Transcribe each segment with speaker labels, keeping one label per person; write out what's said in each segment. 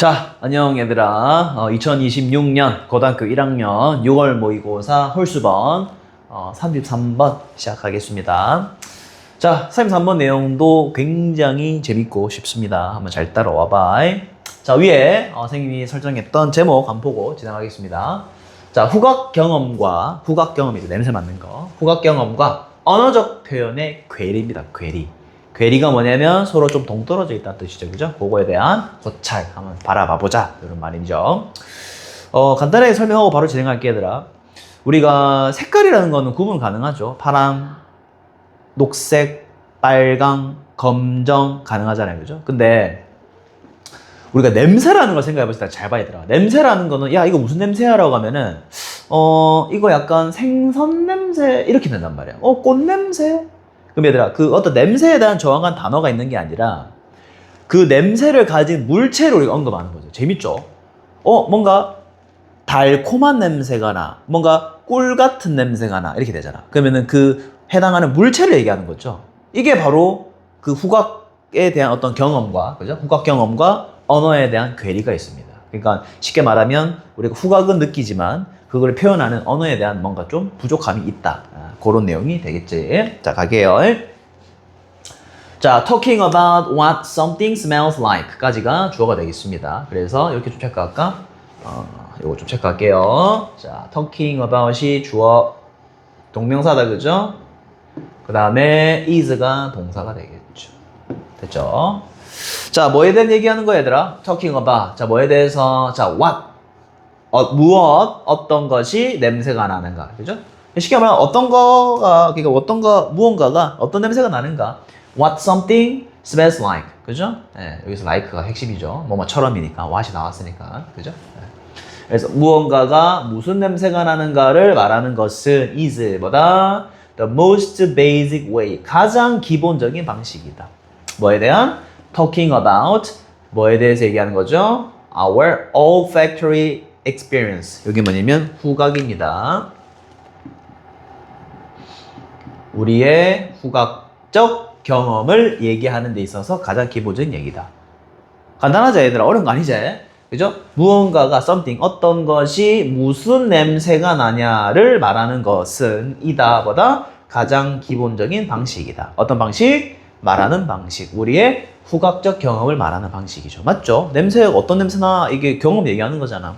Speaker 1: 자, 안녕 얘들아. 2026년 고등학교 1학년 6월 모의고사 홀수번 33번 시작하겠습니다. 자, 33번 내용도 굉장히 재밌고 쉽습니다. 한번 잘 따라와봐. 자, 위에 선생님이 설정했던 제목 한번 보고 진행하겠습니다. 자, 후각 경험이 냄새 맡는 거. 후각 경험과 언어적 표현의 괴리입니다. 괴리. 괴리가 뭐냐면 서로 좀 동떨어져 있다는 뜻이죠. 그죠? 그거에 대한 고찰 한번 바라봐보자. 이런 말이죠. 간단하게 설명하고 바로 진행할게, 얘들아. 우리가 색깔이라는 거는 구분 가능하죠. 파랑, 녹색, 빨강, 검정 가능하잖아요. 그죠? 근데 우리가 냄새라는 걸 생각해볼 때 잘 봐야 되더라. 냄새라는 거는 야, 이거 무슨 냄새야? 라고 하면은 이거 약간 생선 냄새 이렇게 된단 말이야. 꽃 냄새? 그럼 얘들아, 그 어떤 냄새에 대한 정확한 단어가 있는 게 아니라 그 냄새를 가진 물체를 우리가 언급하는 거죠. 재밌죠? 뭔가 달콤한 냄새가 나, 뭔가 꿀 같은 냄새가 나, 이렇게 되잖아. 그러면은 그 해당하는 물체를 얘기하는 거죠. 이게 바로 그 후각에 대한 어떤 경험과, 그죠? 후각 경험과 언어에 대한 괴리가 있습니다. 그러니까 쉽게 말하면 우리가 후각은 느끼지만 그걸 표현하는 언어에 대한 뭔가 좀 부족함이 있다. 그런 내용이 되겠지. 자, 갈게요. 자, talking about what something smells like 까지가 주어가 되겠습니다. 그래서 이렇게 좀 체크할까? 이거 좀 체크할게요. 자, talking about이 주어 동명사다, 그죠? 그 다음에 is가 동사가 되겠죠. 됐죠? 자, 뭐에 대한 얘기하는 거야, 얘들아? talking about. 자, 뭐에 대해서? 자, what. 무엇, 어떤 것이 냄새가 나는가. 그죠? 쉽게 말하면 무언가가 어떤 냄새가 나는가. What something smells like. 그죠? 네, 여기서 like가 핵심이죠. 뭐뭐처럼이니까. what이 나왔으니까. 그죠? 네. 그래서 무언가가 무슨 냄새가 나는가를 말하는 것은 is보다 the most basic way. 가장 기본적인 방식이다. 뭐에 대한? talking about. 뭐에 대해서 얘기하는 거죠? Our olfactory experience. 여기 뭐냐면 후각입니다. 우리의 후각적 경험을 얘기하는 데 있어서 가장 기본적인 얘기다. 간단하죠, 얘들아? 어려운 거 아니지? 그죠? 무언가가 something, 어떤 것이 무슨 냄새가 나냐를 말하는 것은 이다보다 가장 기본적인 방식이다. 어떤 방식? 말하는 방식. 우리의 후각적 경험을 말하는 방식이죠. 맞죠? 냄새, 어떤 냄새나 이게 경험 얘기하는 거잖아.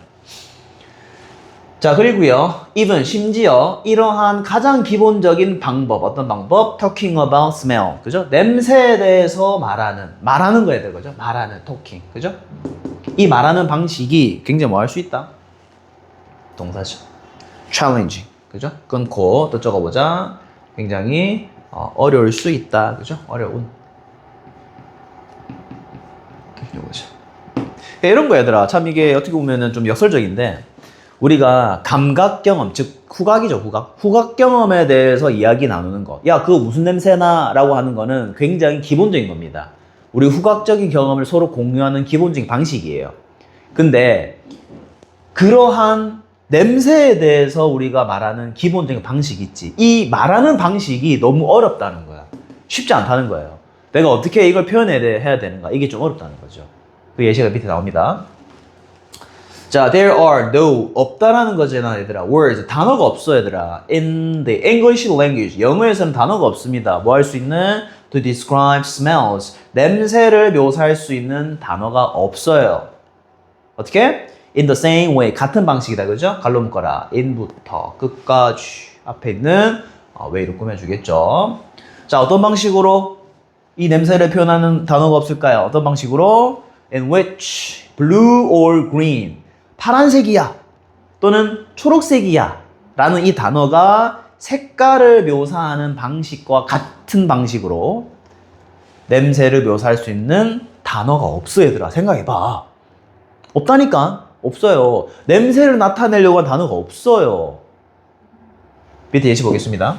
Speaker 1: 자, 그리고요, even, 심지어 이러한 가장 기본적인 방법, 어떤 방법? talking about smell, 그죠? 냄새에 대해서 말하는 거에 대해, 그죠? 말하는, talking, 그죠? 이 말하는 방식이 굉장히 뭐 할 수 있다? 동사죠. challenging, 그죠? 끊고 또 적어보자. 굉장히 어려울 수 있다, 그죠? 어려운. 이거죠. 이런 거 얘들아, 참 이게 어떻게 보면은 좀 역설적인데, 우리가 감각 경험, 즉 후각이죠, 후각. 후각 경험에 대해서 이야기 나누는 거. 야, 그거 무슨 냄새나? 라고 하는 거는 굉장히 기본적인 겁니다. 우리 후각적인 경험을 서로 공유하는 기본적인 방식이에요. 근데 그러한 냄새에 대해서 우리가 말하는 기본적인 방식이 있지. 이 말하는 방식이 너무 어렵다는 거야. 쉽지 않다는 거예요. 내가 어떻게 이걸 표현해야 되는가? 이게 좀 어렵다는 거죠. 그 예시가 밑에 나옵니다. 자, there are no, 없다라는 거잖아, 얘들아. words, 단어가 없어, 얘들아. in the English language, 영어에서는 단어가 없습니다. 뭐 할 수 있는? to describe smells, 냄새를 묘사할 수 있는 단어가 없어요. 어떻게? in the same way, 같은 방식이다, 그죠? 갈로 묶어라. in부터 끝까지 앞에 있는 way로 꾸며주겠죠. 자, 어떤 방식으로 이 냄새를 표현하는 단어가 없을까요? 어떤 방식으로? in which, blue or green, 파란색이야 또는 초록색이야 라는 이 단어가 색깔을 묘사하는 방식과 같은 방식으로 냄새를 묘사할 수 있는 단어가 없어, 얘들아. 생각해봐. 없다니까? 없어요. 냄새를 나타내려고 한 단어가 없어요. 밑에 예시 보겠습니다.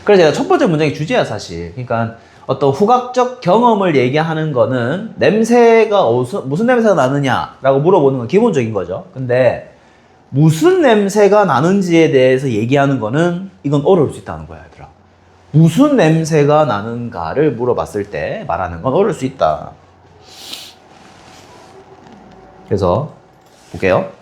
Speaker 1: 그래서 제가 첫 번째 문장의 주제야, 사실. 그러니까 어떤 후각적 경험을 얘기하는 거는 냄새가 무슨 냄새가 나느냐라고 물어보는 건 기본적인 거죠. 근데 무슨 냄새가 나는지에 대해서 얘기하는 거는 이건 어려울 수 있다는 거야, 얘들아. 무슨 냄새가 나는가를 물어봤을 때 말하는 건 어려울 수 있다. 그래서 볼게요.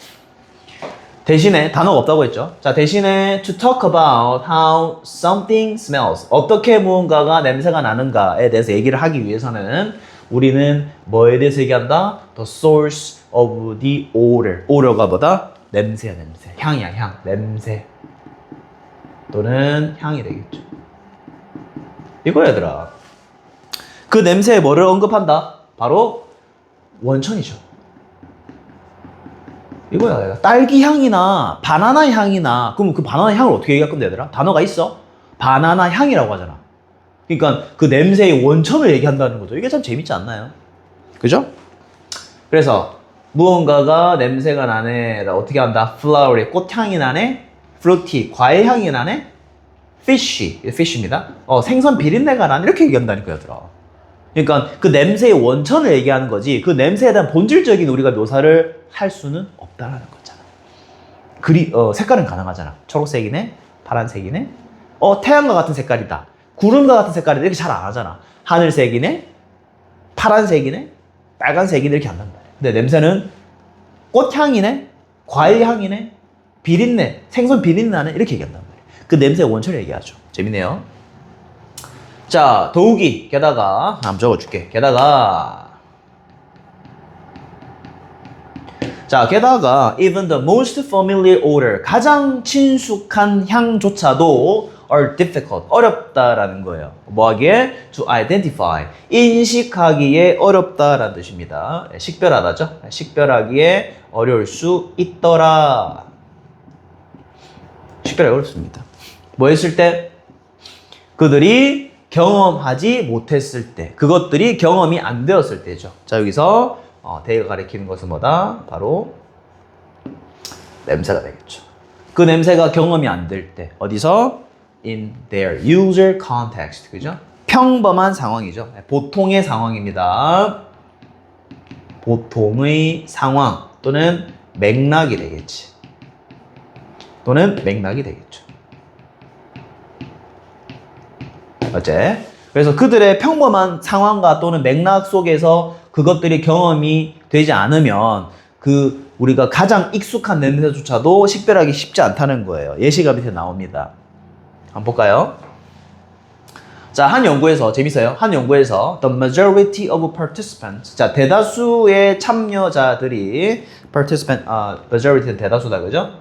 Speaker 1: 대신에 단어가 없다고 했죠. 자, 대신에 to talk about how something smells. 어떻게 무언가가 냄새가 나는가에 대해서 얘기를 하기 위해서는 우리는 뭐에 대해서 얘기한다? The source of the odor. odor가 뭐다? 냄새야, 냄새. 향이야, 향. 냄새. 또는 향이 되겠죠. 이거 얘들아. 그 냄새에 뭐를 언급한다? 바로 원천이죠. 이거야. 딸기 향이나 바나나 향이나 그럼 그 바나나 향을 어떻게 얘기할 건데 얘들아? 단어가 있어? 바나나 향이라고 하잖아. 그러니까 그 냄새의 원천을 얘기한다는 거죠. 이게 참 재밌지 않나요? 그죠? 그래서 무언가가 냄새가 나네. 어떻게 한다? flowery, 꽃향이 나네. fruity, 과일향이 나네. fishy, fish입니다. 생선 비린내가 나네. 이렇게 얘기한다니까 얘들아. 그러니까 그 냄새의 원천을 얘기하는 거지 그 냄새에 대한 본질적인 우리가 묘사를 할 수는 없다라는 거잖아. 색깔은 가능하잖아. 초록색이네, 파란색이네, 태양과 같은 색깔이다, 구름과 같은 색깔이다 이렇게 잘 안 하잖아. 하늘색이네, 파란색이네, 빨간색이네 이렇게 한단 말이야. 근데 냄새는 꽃향이네, 과일향이네, 비린내, 생선 비린내 나네 이렇게 얘기한단 말이야. 그 냄새의 원천을 얘기하죠. 재밌네요. 자, 더욱이 게다가 한번 적어줄게. 게다가 even the most familiar odor 가장 친숙한 향조차도 are difficult 어렵다라는 거예요. 뭐하기에? to identify 인식하기에 어렵다라는 뜻입니다. 식별하다죠. 식별하기에 어려울 수 있더라. 식별하기 어렵습니다. 뭐 했을 때? 그들이 경험하지 못했을 때, 그것들이 경험이 안 되었을 때죠. 자, 여기서 대가 가리키는 것은 뭐다? 바로 냄새가 되겠죠. 그 냄새가 경험이 안 될 때, 어디서? In their usual context, 그죠? 평범한 상황이죠. 보통의 상황입니다. 보통의 상황 또는 맥락이 되겠지. 또는 맥락이 되겠죠. 어째? 그래서 그들의 평범한 상황과 또는 맥락 속에서 그것들이 경험이 되지 않으면 우리가 가장 익숙한 냄새조차도 식별하기 쉽지 않다는 거예요. 예시가 밑에 나옵니다. 한번 볼까요? 자, 한 연구에서 재밌어요. 한 연구에서 the majority of participants, 자, 대다수의 참여자들이 majority는 대다수다, 그죠?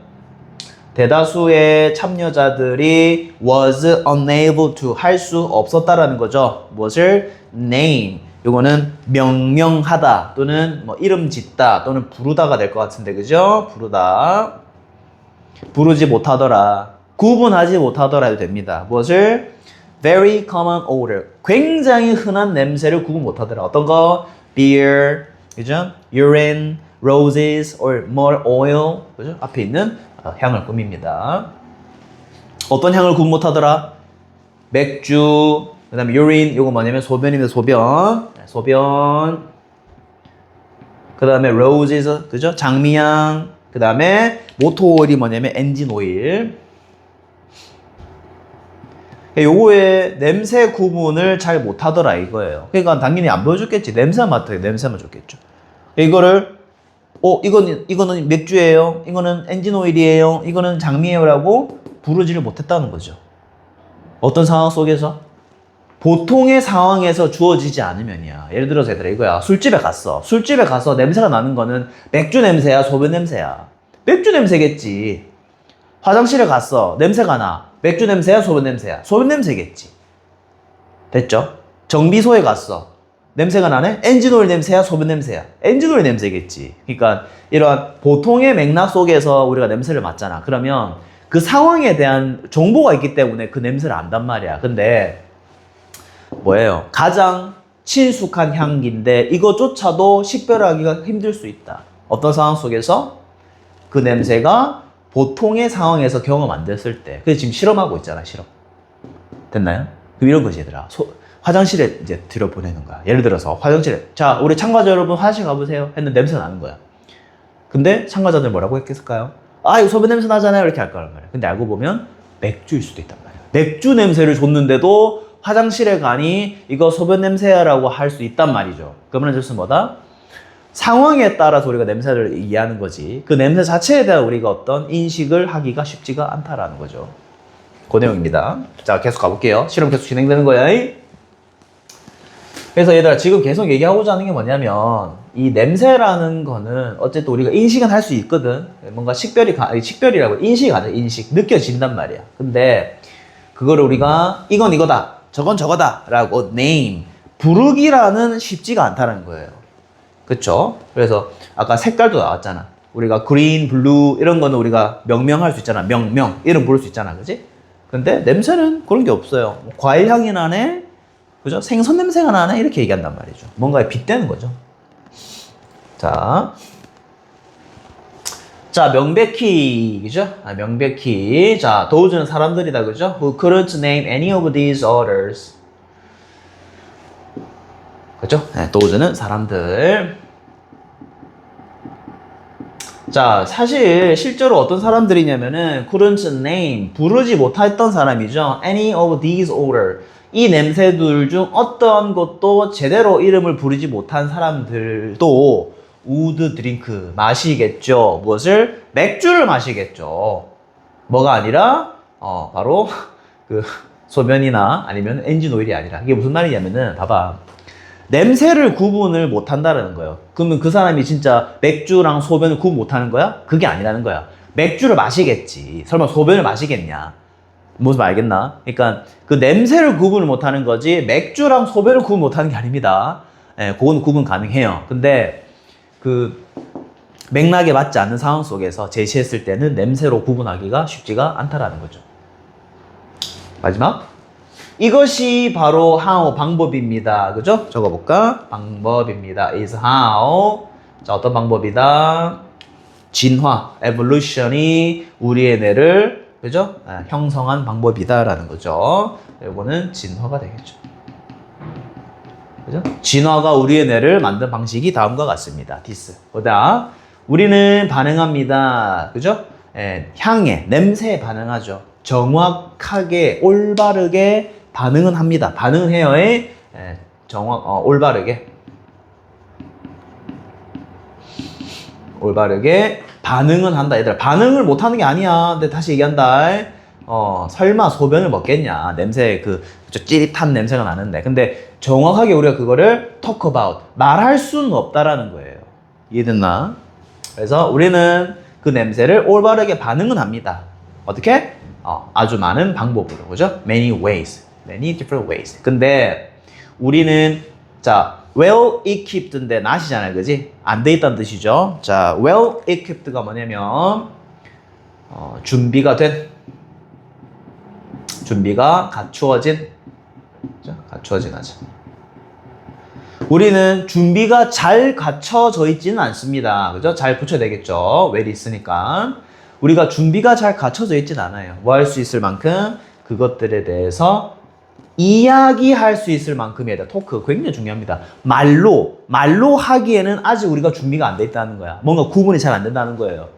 Speaker 1: 대다수의 참여자들이 was unable to 할 수 없었다라는 거죠. 무엇을? name. 요거는 명명하다 또는 뭐 이름 짓다 또는 부르다가 될 것 같은데, 그죠? 부르다. 부르지 못하더라. 구분하지 못하더라 해도 됩니다. 무엇을? very common odor. 굉장히 흔한 냄새를 구분 못하더라. 어떤 거? beer, 그죠? urine, roses, or more oil. 그죠? 앞에 있는 향을 꾸밉니다. 어떤 향을 구분 못하더라? 맥주, 그 다음에 urine, 이거 뭐냐면 소변입니다. 소변. 그 다음에 roses, 그죠? 장미향. 그 다음에 모터오일이 뭐냐면 엔진 오일. 요거의 냄새 구분을 잘 못하더라 이거예요. 그러니까 당연히 안 보여줬겠지. 냄새만 맡아요. 냄새만 줬겠죠. 이거를 이거는 맥주예요. 이거는 엔진 오일이에요. 이거는 장미예요라고 부르지를 못했다는 거죠. 어떤 상황 속에서? 보통의 상황에서 주어지지 않으면이야. 예를 들어서 얘들아 이거야. 술집에 갔어. 술집에 가서 냄새가 나는 거는 맥주 냄새야, 소변 냄새야. 맥주 냄새겠지. 화장실에 갔어. 냄새가 나. 맥주 냄새야, 소변 냄새야. 소변 냄새겠지. 됐죠? 정비소에 갔어. 냄새가 나네? 엔진오일 냄새야, 소변 냄새야. 엔진오일 냄새겠지. 그러니까 이러한 보통의 맥락 속에서 우리가 냄새를 맡잖아. 그러면 그 상황에 대한 정보가 있기 때문에 그 냄새를 안단 말이야. 근데 뭐예요? 가장 친숙한 향기인데 이것조차도 식별하기가 힘들 수 있다. 어떤 상황 속에서? 그 냄새가 보통의 상황에서 경험 안 됐을 때. 그래서 지금 실험하고 있잖아, 실험. 됐나요? 그럼 이런 거지, 얘들아. 화장실에 이제 들여보내는 거야. 예를 들어서 화장실에, 자, 우리 참가자 여러분 화장실 가보세요 했는데 냄새 나는 거야. 근데 참가자들 뭐라고 했을까요? 아, 이거 소변 냄새 나잖아요. 이렇게 할 거란 말이야. 근데 알고 보면 맥주일 수도 있단 말이야. 맥주 냄새를 줬는데도 화장실에 가니 이거 소변 냄새야 라고 할 수 있단 말이죠. 그러면 이것은 뭐다? 상황에 따라서 우리가 냄새를 이해하는 거지. 그 냄새 자체에 대한 우리가 어떤 인식을 하기가 쉽지가 않다라는 거죠. 그 내용입니다. 자, 계속 가볼게요. 실험 계속 진행되는 거야. 그래서 얘들아, 지금 계속 얘기하고자 하는 게 뭐냐면, 이 냄새라는 거는 어쨌든 우리가 인식은 할 수 있거든. 뭔가 식별이라고, 인식이 가져, 인식. 느껴진단 말이야. 근데, 그거를 우리가, 이건 이거다, 저건 저거다, 라고 name, 부르기라는 쉽지가 않다는 거예요. 그쵸? 그래서, 아까 색깔도 나왔잖아. 우리가 green, blue, 이런 거는 우리가 명명할 수 있잖아. 명명. 이름 부를 수 있잖아. 그지? 근데 냄새는 그런 게 없어요. 과일 향이 나네? 그죠? 생선 냄새가 나네? 이렇게 얘기한단 말이죠. 뭔가에 빗대는 거죠. 자, 명백히, 그죠? 명백히. 자, those는 사람들이다, 그죠? Who couldn't name any of these others. 그죠? 네, those는 사람들. 자, 사실 실제로 어떤 사람들이냐면은 couldn't name, 부르지 못했던 사람이죠. any of these odor. 이 냄새들 중 어떤 것도 제대로 이름을 부르지 못한 사람들도 would drink, 마시겠죠. 무엇을? 맥주를 마시겠죠. 뭐가 아니라 바로 그 소변이나 아니면 엔진 오일이 아니라. 이게 무슨 말이냐면은 봐봐. 냄새를 구분을 못 한다는 거예요. 그러면 그 사람이 진짜 맥주랑 소변을 구분 못 하는 거야? 그게 아니라는 거야. 맥주를 마시겠지. 설마 소변을 마시겠냐? 무슨 말 알겠나? 그러니까 그 냄새를 구분을 못 하는 거지 맥주랑 소변을 구분 못 하는 게 아닙니다. 예, 그건 구분 가능해요. 근데 그 맥락에 맞지 않는 상황 속에서 제시했을 때는 냄새로 구분하기가 쉽지가 않다라는 거죠. 마지막. 이것이 바로 how, 방법입니다. 그죠? 적어볼까? 방법입니다. is how. 자, 어떤 방법이다? 진화, evolution이 우리의 뇌를, 그죠? 형성한 방법이다라는 거죠. 이거는 진화가 되겠죠. 그죠? 진화가 우리의 뇌를 만든 방식이 다음과 같습니다. this. 보다. 우리는 반응합니다. 그죠? 향에, 냄새에 반응하죠. 정확하게, 올바르게 반응은 합니다. 반응은 해요. 올바르게. 올바르게 반응은 한다. 얘들아, 반응을 못 하는 게 아니야. 근데 다시 얘기한다. 설마 소변을 먹겠냐. 냄새, 찌릿한 냄새가 나는데. 근데 정확하게 우리가 그거를 talk about, 말할 수는 없다라는 거예요. 이해됐나? 그래서 우리는 그 냄새를 올바르게 반응은 합니다. 어떻게? 아주 많은 방법으로. 그죠? Many ways. Many different ways. 근데 우리는 자, well equipped인데 not이잖아요. 그지? 안 돼 있다는 뜻이죠. 자, well equipped가 뭐냐면 준비가 된, 준비가 갖추어진, 그죠? 갖추어진 하죠. 우리는 준비가 잘 갖춰져 있지는 않습니다. 그죠? 잘 붙여야 되겠죠. well이 있으니까. 우리가 준비가 잘 갖춰져 있진 않아요. 뭐 할 수 있을 만큼 그것들에 대해서 이야기할 수 있을 만큼이다. 토크 굉장히 중요합니다. 말로 하기에는 아직 우리가 준비가 안 돼 있다는 거야. 뭔가 구분이 잘 안 된다는 거예요.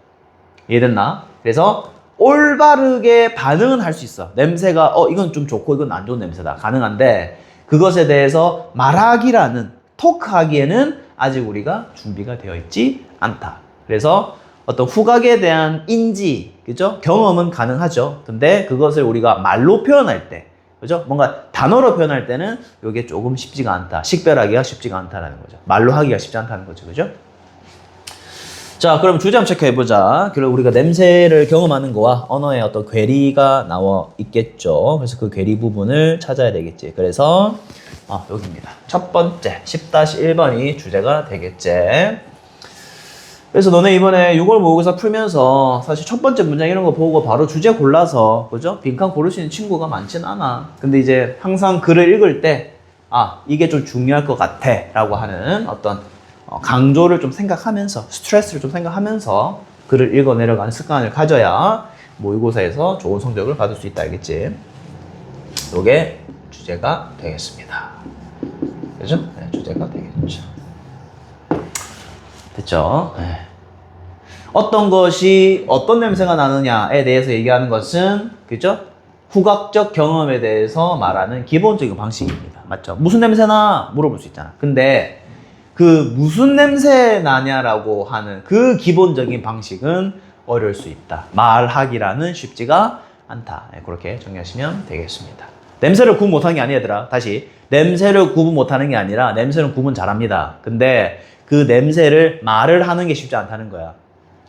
Speaker 1: 이해됐나? 그래서 올바르게 반응은 할 수 있어. 냄새가 이건 좀 좋고 이건 안 좋은 냄새다. 가능한데 그것에 대해서 말하기라는, 토크하기에는 아직 우리가 준비가 되어 있지 않다. 그래서 어떤 후각에 대한 인지, 그죠? 경험은 가능하죠. 근데 그것을 우리가 말로 표현할 때, 그죠? 뭔가 단어로 표현할 때는 이게 조금 쉽지가 않다. 식별하기가 쉽지가 않다라는 거죠. 말로 하기가 쉽지 않다는 거죠. 그죠? 자, 그럼 주제 한번 체크해보자. 그럼 우리가 냄새를 경험하는 거와 언어의 어떤 괴리가 나와 있겠죠. 그래서 그 괴리 부분을 찾아야 되겠지. 그래서 여기입니다. 첫 번째 10-1번이 주제가 되겠지. 그래서 너네 이번에 6월 모의고사 풀면서 사실 첫 번째 문장 이런 거 보고 바로 주제 골라서, 그죠? 빈칸 고를 수 있는 친구가 많진 않아. 근데 이제 항상 글을 읽을 때, 이게 좀 중요할 것 같아. 라고 하는 어떤 강조를 좀 생각하면서, 스트레스를 좀 생각하면서 글을 읽어 내려가는 습관을 가져야 모의고사에서 좋은 성적을 받을 수 있다. 알겠지? 요게 주제가 되겠습니다. 그죠? 네, 주제가 되겠죠. 됐죠? 네. 어떤 것이 어떤 냄새가 나느냐에 대해서 얘기하는 것은, 그죠? 후각적 경험에 대해서 말하는 기본적인 방식입니다. 맞죠? 무슨 냄새나 물어볼 수 있잖아. 근데 그 무슨 냄새 나냐라고 하는 그 기본적인 방식은 어려울 수 있다. 말하기라는 쉽지가 않다. 네, 그렇게 정리하시면 되겠습니다. 냄새를 구분 못하는 게 아니야, 얘들아. 다시. 냄새를 구분 못하는 게 아니라 냄새는 구분 잘합니다. 근데 그 냄새를 말을 하는 게 쉽지 않다는 거야.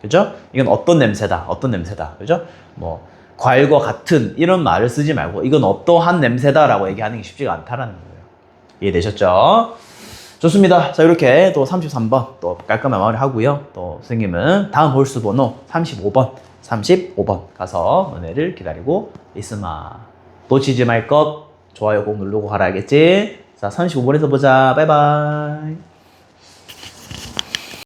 Speaker 1: 그죠? 이건 어떤 냄새다. 어떤 냄새다. 그죠? 뭐 과일과 같은 이런 말을 쓰지 말고 이건 어떠한 냄새다라고 얘기하는 게 쉽지가 않다라는 거예요. 이해되셨죠? 좋습니다. 자, 이렇게 또 33번 또 깔끔하게 마무리하고요. 또 선생님은 다음 홀수 번호 35번 가서 너네를 기다리고 있으마. 놓치지 말 것. 좋아요 꼭 누르고 가라, 알겠지? 자, 35번에서 보자. 바이바이.